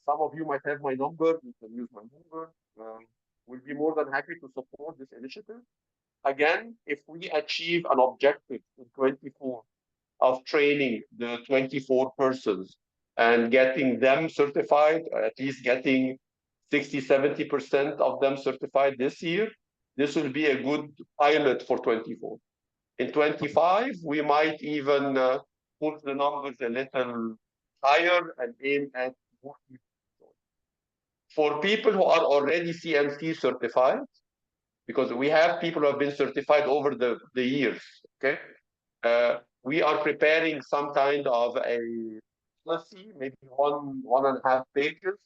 Some of you might have my number. You can use my number. We'll be more than happy to support this initiative. Again, if we achieve an objective in 24 of training the 24 persons and getting them certified, or at least getting 60-70% of them certified this year, this will be a good pilot for 24. In 25, we might even put the numbers a little higher and aim at more people. For people who are already CMC certified, because we have people who have been certified over the years, okay? We are preparing some kind of a policy, maybe 1.5 pages,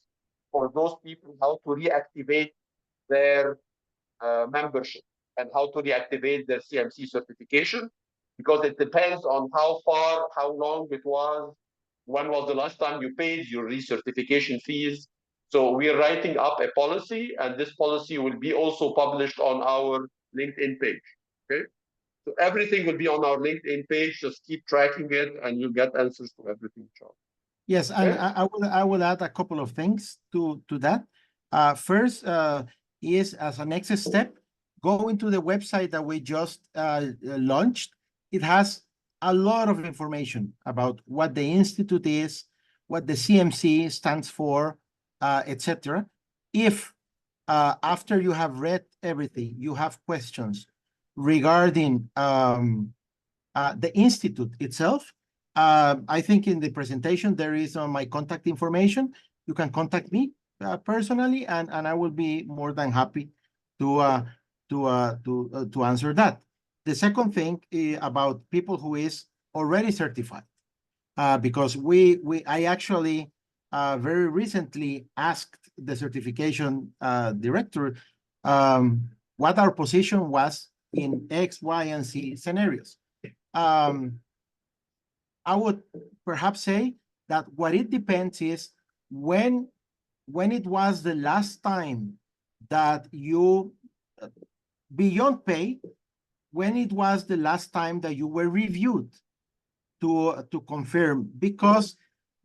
for those people how to reactivate their membership and how to reactivate their CMC certification, because it depends on how long it was, when was the last time you paid your recertification fees. So we are writing up a policy, and this policy will be also published on our LinkedIn page. Okay, so everything will be on our LinkedIn page. Just keep tracking it, and you'll get answers to everything, Charles.
Yes, and
Okay?
I will add a couple of things to that. First, is as a next step, go into the website that we just launched. It has a lot of information about what the institute is, what the CMC stands for, etc. If after you have read everything, you have questions regarding the institute itself. I think in the presentation there is my contact information. You can contact me personally, and I will be more than happy to answer that. The second thing about people who is already certified, because I actually very recently asked the certification director what our position was in X, Y, and Z scenarios. I would perhaps say that what it depends is when it was the last time that you, beyond pay, when it was the last time that you were reviewed to confirm, because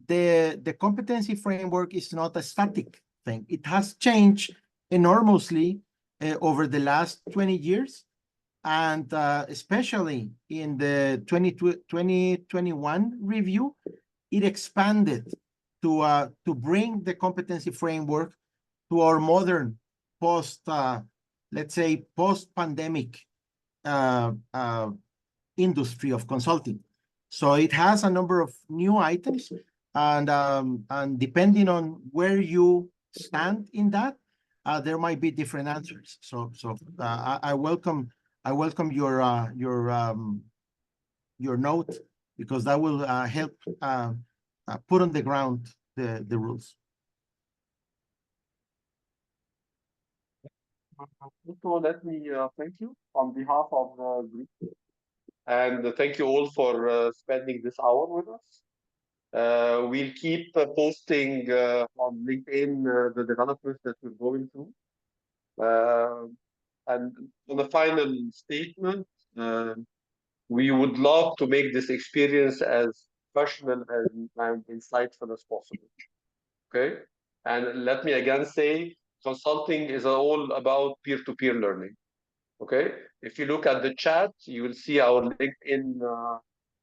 the competency framework is not a static thing. It has changed enormously over the last 20 years. And especially in the 2021 review, it expanded to bring the competency framework to our modern let's say, post-pandemic industry of consulting. So it has a number of new items, and depending on where you stand in that, there might be different answers. So I welcome your note, because that will help put on the ground the rules.
So let me thank you on behalf of the group, and thank you all for spending this hour with us. We'll keep posting on LinkedIn the developments that we're going through. And on the final statement, we would love to make this experience as professional and insightful as possible. Okay? And let me again say, consulting is all about peer-to-peer learning. Okay? If you look at the chat, you will see our LinkedIn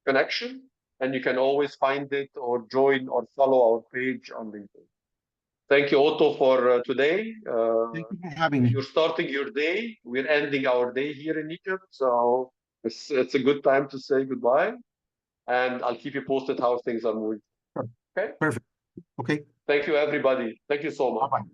connection, and you can always find it or join or follow our page on LinkedIn. Thank you, Otto, for today.
Thank you for having me.
You're starting your day. We're ending our day here in Egypt, so it's a good time to say goodbye. And I'll keep you posted how things are moving.
Sure.
Okay?
Perfect. Okay.
Thank you, everybody. Thank you so much.
Bye-bye.